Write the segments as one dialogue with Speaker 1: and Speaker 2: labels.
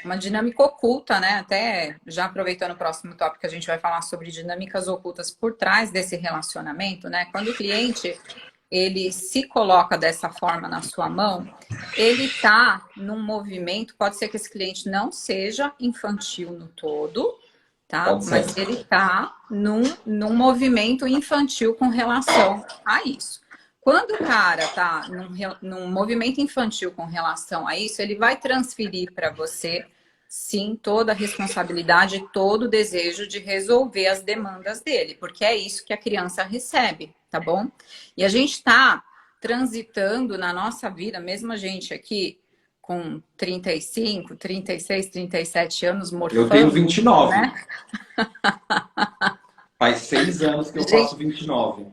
Speaker 1: uma dinâmica oculta, né? Até já aproveitando o próximo tópico, a gente vai falar sobre dinâmicas ocultas por trás desse relacionamento, né? Quando o cliente ele se coloca dessa forma na sua mão, ele está num movimento, pode ser que esse cliente não seja infantil no todo, tá?
Speaker 2: Pode ser.
Speaker 1: Mas ele está num movimento infantil com relação a isso. Quando o cara está num movimento infantil com relação a isso, ele vai transferir para você, sim, toda a responsabilidade, todo o desejo de resolver as demandas dele, porque é isso que a criança recebe, tá bom? E a gente está transitando na nossa vida, mesmo a gente aqui com 35, 36, 37 anos,
Speaker 2: Eu tenho
Speaker 1: morfando,
Speaker 2: 29.
Speaker 1: né?
Speaker 2: Faz 6 anos que eu faço 29.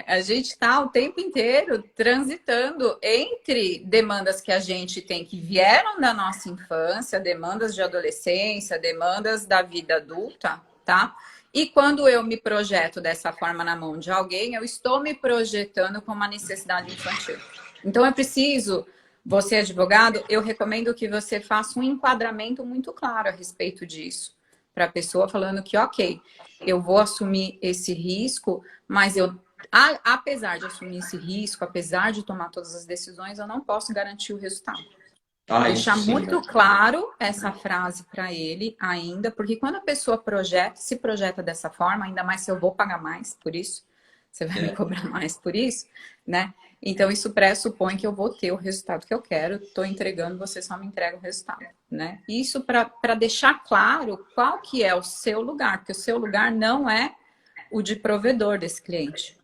Speaker 1: A gente está o tempo inteiro transitando entre demandas que a gente tem que vieram da nossa infância, demandas de adolescência, demandas da vida adulta, tá? E quando eu me projeto dessa forma na mão de alguém, eu estou me projetando com uma necessidade infantil. Então é preciso, você advogado, eu recomendo que você faça um enquadramento muito claro a respeito disso, para a pessoa falando que, ok, eu vou assumir esse risco, mas apesar de assumir esse risco, apesar de tomar todas as decisões, eu não posso garantir o resultado.
Speaker 2: Ah, isso
Speaker 1: Deixar
Speaker 2: sim,
Speaker 1: muito
Speaker 2: né?
Speaker 1: claro essa frase para ele ainda, porque quando a pessoa se projeta dessa forma, ainda mais se eu vou pagar mais por isso, você vai me
Speaker 2: É.
Speaker 1: cobrar mais por isso, né? Então isso pressupõe que eu vou ter o resultado que eu quero, estou entregando, você só me entrega o resultado, né? Isso para deixar claro qual que é o seu lugar, porque o seu lugar não é o de provedor desse cliente.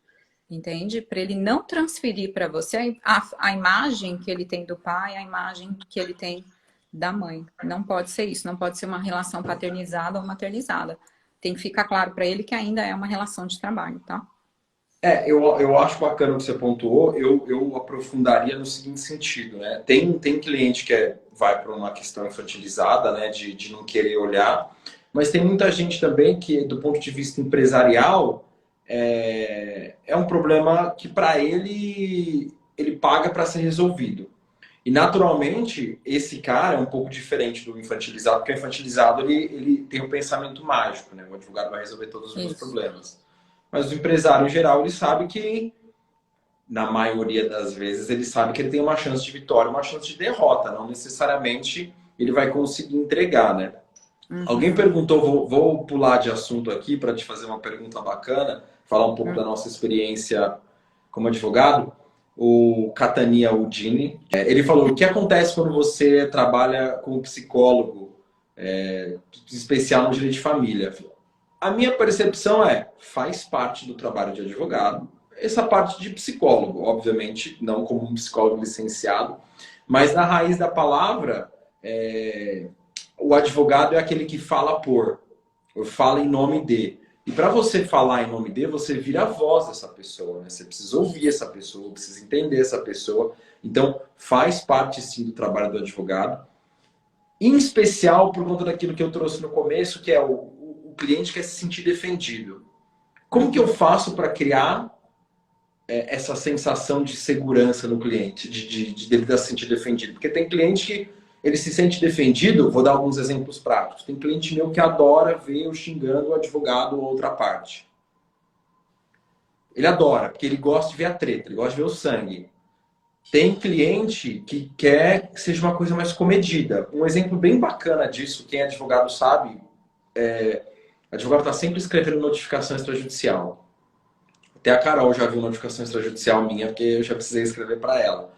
Speaker 1: Entende? Para ele não transferir para você a imagem que ele tem do pai, a imagem que ele tem da mãe. Não pode ser isso, não pode ser uma relação paternizada ou maternizada. Tem que ficar claro para ele que ainda é uma relação de trabalho, tá?
Speaker 2: Eu acho bacana o que você pontuou, eu aprofundaria no seguinte sentido, né? Tem cliente que vai para uma questão infantilizada, né? De não querer olhar, mas tem muita gente também que, do ponto de vista empresarial, é um problema que para ele paga para ser resolvido. E naturalmente, esse cara é um pouco diferente do infantilizado, porque o infantilizado ele tem um pensamento mágico, né? O advogado vai resolver todos os meus
Speaker 1: Isso.
Speaker 2: problemas. Mas o empresário, em geral, ele sabe que, na maioria das vezes, ele sabe que ele tem uma chance de vitória, uma chance de derrota. Não necessariamente ele vai conseguir entregar, né? Alguém
Speaker 1: Uhum.
Speaker 2: perguntou, vou pular de assunto aqui para te fazer uma pergunta bacana, falar um pouco da nossa experiência como advogado. O Catania Udini, ele falou: o que acontece quando você trabalha como psicólogo, especial no direito de família? A minha percepção faz parte do trabalho de advogado, essa parte de psicólogo, obviamente, não como um psicólogo licenciado, mas na raiz da palavra, o advogado é aquele que fala fala em nome de. E para você falar em nome de, você vira a voz dessa pessoa, né? Você precisa ouvir essa pessoa, precisa entender essa pessoa. Então, faz parte sim do trabalho do advogado. Em especial por conta daquilo que eu trouxe no começo, que é o cliente quer se sentir defendido. Como que eu
Speaker 1: Uhum.
Speaker 2: faço para criar essa sensação de segurança no cliente, de ele se sentir defendido? Porque tem cliente que ele se sente defendido, vou dar alguns exemplos práticos. Tem cliente meu que adora ver eu xingando o advogado ou outra parte. Ele adora, porque ele gosta de ver a treta, ele gosta de ver o sangue. Tem cliente que quer que seja uma coisa mais comedida. Um exemplo bem bacana disso, quem é advogado sabe, advogado está sempre escrevendo notificação extrajudicial. Até a Carol já viu notificação extrajudicial minha, porque eu já precisei escrever para ela.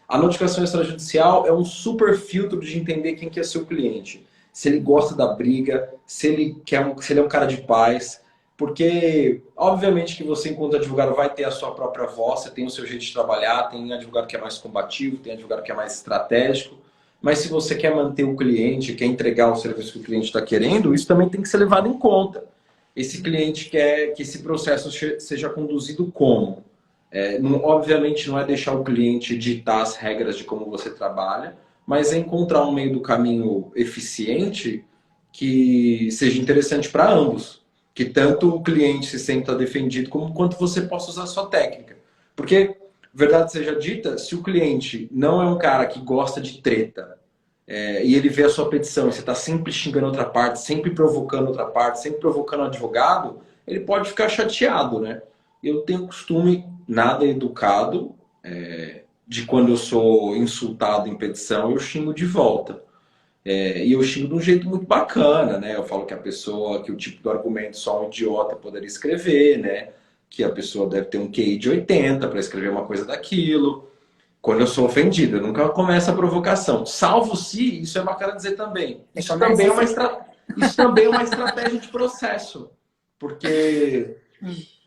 Speaker 2: A notificação extrajudicial é um super filtro de entender quem que é seu cliente. Se ele gosta da briga, se ele é um cara de paz. Porque, obviamente, que você, enquanto advogado, vai ter a sua própria voz, você tem o seu jeito de trabalhar, tem advogado que é mais combativo, tem advogado que é mais estratégico. Mas se você quer manter o cliente, quer entregar o serviço que o cliente está querendo, isso também tem que ser levado em conta. Esse cliente quer que esse processo seja conduzido como? Obviamente não é deixar o cliente ditar as regras de como você trabalha, mas é encontrar um meio do caminho eficiente que seja interessante para ambos. Que tanto o cliente se sinta defendido, como quanto você possa usar a sua técnica. Porque, verdade seja dita, se o cliente não é um cara que gosta de treta, e ele vê a sua petição, e você está sempre xingando outra parte, sempre provocando outra parte, sempre provocando o advogado, ele pode ficar chateado, né? Eu tenho costume, nada educado, de quando eu sou insultado em petição, eu xingo de volta. E eu xingo de um jeito muito bacana, né? Eu falo que a pessoa, que o tipo do argumento só um idiota poderia escrever, né? Que a pessoa deve ter um QI de 80 para escrever uma coisa daquilo. Quando eu sou ofendido, eu nunca começo a provocação. Salvo se, isso é bacana dizer também. Isso também é uma estratégia de processo. Porque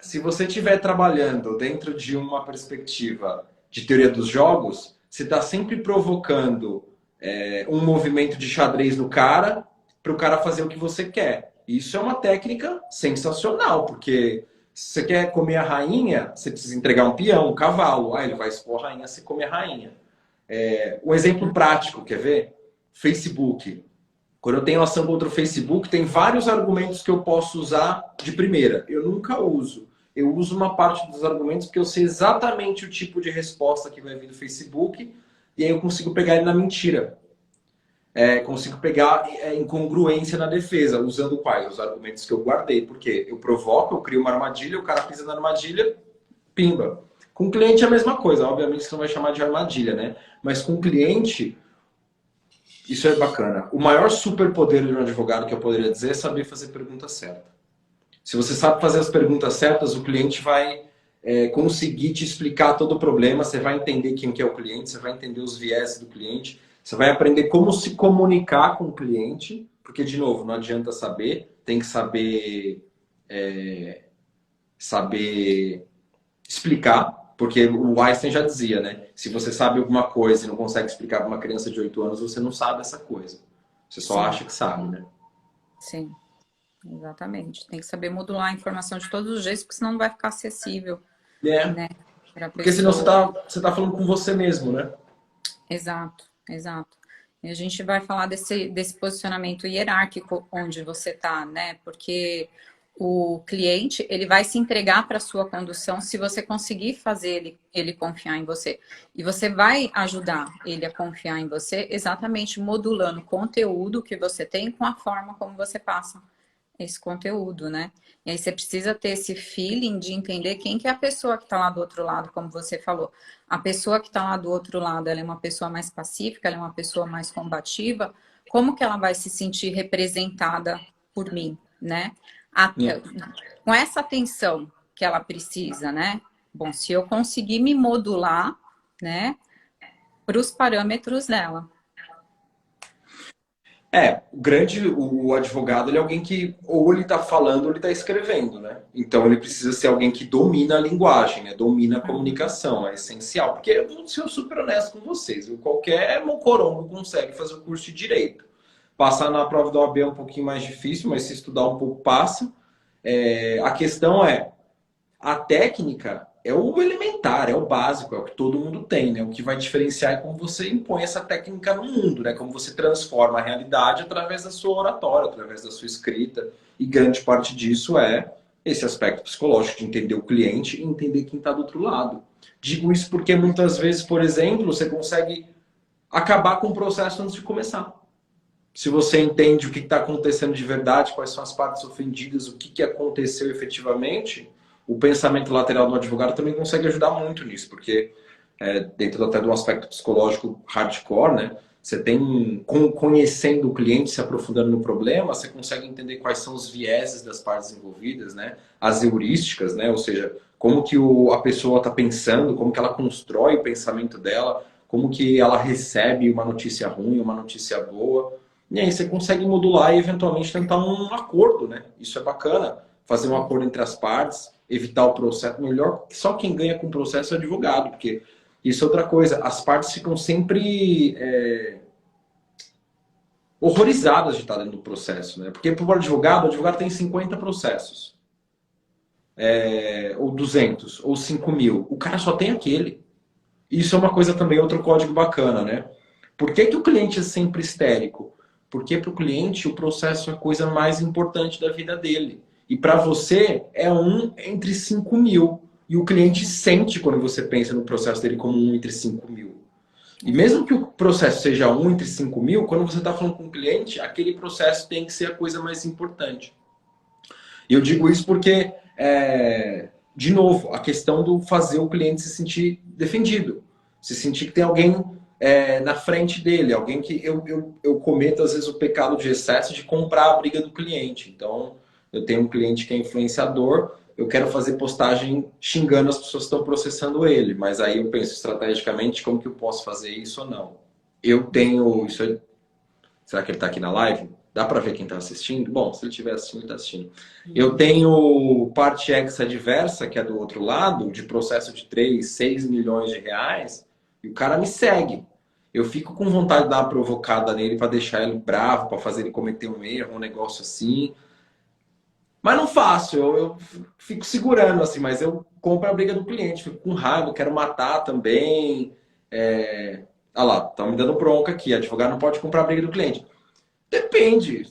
Speaker 2: se você estiver trabalhando dentro de uma perspectiva de teoria dos jogos, você está sempre provocando um movimento de xadrez no cara para o cara fazer o que você quer. Isso é uma técnica sensacional, porque se você quer comer a rainha, você precisa entregar um peão, um cavalo. Ele vai expor a rainha se comer a rainha. Um exemplo prático, quer ver? Facebook. Quando eu tenho ação contra o Facebook, tem vários argumentos que eu posso usar de primeira. Eu nunca uso. Eu uso uma parte dos argumentos porque eu sei exatamente o tipo de resposta que vai vir do Facebook e aí eu consigo pegar ele na mentira. Consigo pegar incongruência na defesa, usando quais? Os argumentos que eu guardei. Porque eu provoco, eu crio uma armadilha, o cara pisa na armadilha, pimba. Com o cliente é a mesma coisa. Obviamente você não vai chamar de armadilha, né? Mas com o cliente, isso é bacana. O maior superpoder de um advogado que eu poderia dizer é saber fazer pergunta certa. Se você sabe fazer as perguntas certas, o cliente vai conseguir te explicar todo o problema, você vai entender quem que é o cliente, você vai entender os viés do cliente, você vai aprender como se comunicar com o cliente, porque, de novo, não adianta saber, tem que saber explicar, porque o Einstein já dizia, né? Se você sabe alguma coisa e não consegue explicar para uma criança de 8 anos, você não sabe essa coisa. Você só acha que sabe, né?
Speaker 1: Sim, exatamente. Tem que saber modular a informação de todos os jeitos, porque senão não vai ficar acessível. Né,
Speaker 2: porque senão você tá falando com você mesmo, né?
Speaker 1: Exato, exato. E a gente vai falar desse posicionamento hierárquico onde você tá, né? Porque o cliente, ele vai se entregar para a sua condução se você conseguir fazer ele confiar em você. E você vai ajudar ele a confiar em você exatamente modulando o conteúdo que você tem com a forma como você passa esse conteúdo, né? E aí você precisa ter esse feeling de entender quem que é a pessoa que está lá do outro lado, como você falou. A pessoa que está lá do outro lado, ela é uma pessoa mais pacífica, ela é uma pessoa mais combativa. Como que ela vai se sentir representada por mim, né? Com essa atenção que ela precisa, né? Bom, se eu conseguir me modular, né, para os parâmetros dela.
Speaker 2: O advogado, ele é alguém que ou ele está falando ou ele está escrevendo, né? Então ele precisa ser alguém que domina a linguagem, né? Domina a comunicação, é essencial. Porque eu vou ser super honesto com vocês, qualquer mocorongo consegue fazer o curso de Direito. Passar na prova da OAB é um pouquinho mais difícil, mas se estudar um pouco passa. A questão a técnica é o elementar, é o básico, é o que todo mundo tem, né? O que vai diferenciar é como você impõe essa técnica no mundo, né? Como você transforma a realidade através da sua oratória, através da sua escrita. E grande parte disso é esse aspecto psicológico de entender o cliente e entender quem está do outro lado. Digo isso porque muitas vezes, por exemplo, você consegue acabar com o processo antes de começar. Se você entende o que está acontecendo de verdade, quais são as partes ofendidas, o que aconteceu efetivamente, o pensamento lateral do advogado também consegue ajudar muito nisso, porque dentro até do aspecto psicológico hardcore, né? Você tem, conhecendo o cliente, se aprofundando no problema, você consegue entender quais são os vieses das partes envolvidas, né? As heurísticas, né? Ou seja, como que a pessoa está pensando, como que ela constrói o pensamento dela, como que ela recebe uma notícia ruim, uma notícia boa. E aí você consegue modular e eventualmente tentar um acordo, né? Isso é bacana, fazer um acordo entre as partes, evitar o processo. Melhor, só quem ganha com o processo é o advogado, porque isso é outra coisa. As partes ficam sempre horrorizadas de estar dentro do processo, né? Porque para o advogado tem 50 processos. Ou 200, ou 5.000. O cara só tem aquele. Isso é uma coisa também, outro código bacana, né? Por que o cliente é sempre histérico? Porque para o cliente o processo é a coisa mais importante da vida dele. E para você é um entre 5.000. E o cliente sente quando você pensa no processo dele como um entre 5.000. E mesmo que o processo seja um entre 5 mil, quando você está falando com o cliente, aquele processo tem que ser a coisa mais importante. E eu digo isso porque, de novo, a questão do fazer o cliente se sentir defendido. Se sentir que tem alguém na frente dele, alguém que eu cometo às vezes o pecado de excesso de comprar a briga do cliente. Então, eu tenho um cliente que é influenciador, eu quero fazer postagem xingando as pessoas que estão processando ele, mas aí eu penso estrategicamente como que eu posso fazer isso ou não. Eu tenho isso. Será que ele está aqui na live? Dá para ver quem está assistindo? Bom, se ele estiver assistindo, ele está assistindo. Eu tenho parte ex adversa, que é do outro lado, de processo de 3, 6 milhões de reais, e o cara me segue. Eu fico com vontade de dar uma provocada nele para deixar ele bravo, para fazer ele cometer um erro, um negócio assim. Mas não faço, eu fico segurando assim, mas eu compro a briga do cliente, fico com raiva, quero matar também. Olha lá, tá me dando bronca aqui, advogado não pode comprar a briga do cliente. Depende,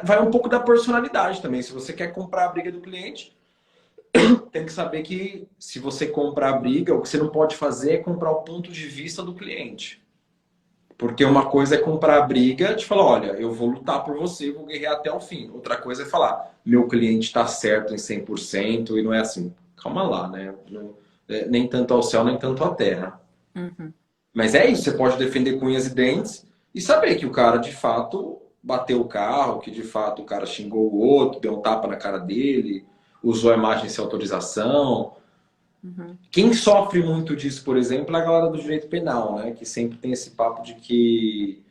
Speaker 2: vai um pouco da personalidade também. Se você quer comprar a briga do cliente, tem que saber que se você comprar a briga, o que você não pode fazer é comprar o ponto de vista do cliente. Porque uma coisa é comprar a briga, de falar, olha, eu vou lutar por você, vou guerrear até o fim. Outra coisa é falar, meu cliente está certo em 100% e não é assim. Calma lá, né? Nem tanto ao céu, nem tanto à terra.
Speaker 1: Uhum.
Speaker 2: Mas é isso, você pode defender com unhas e dentes e saber que o cara, de fato, bateu o carro, que de fato o cara xingou o outro, deu um tapa na cara dele, usou a imagem sem autorização.
Speaker 1: Uhum.
Speaker 2: Quem sofre muito disso, por exemplo, é a galera do direito penal, né? Que sempre tem esse papo de que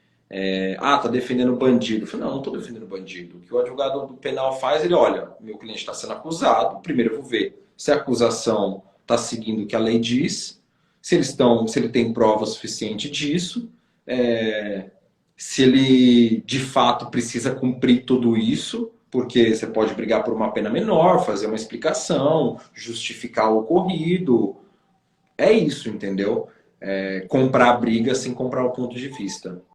Speaker 2: tá defendendo bandido. Eu falo, não estou defendendo bandido. O que o advogado do penal faz, ele olha, meu cliente está sendo acusado, primeiro eu vou ver se a acusação está seguindo o que a lei diz, se ele tem prova suficiente disso, se ele de fato precisa cumprir tudo isso, porque você pode brigar por uma pena menor, fazer uma explicação, justificar o ocorrido. É isso, entendeu? Comprar a briga sem comprar o ponto de vista.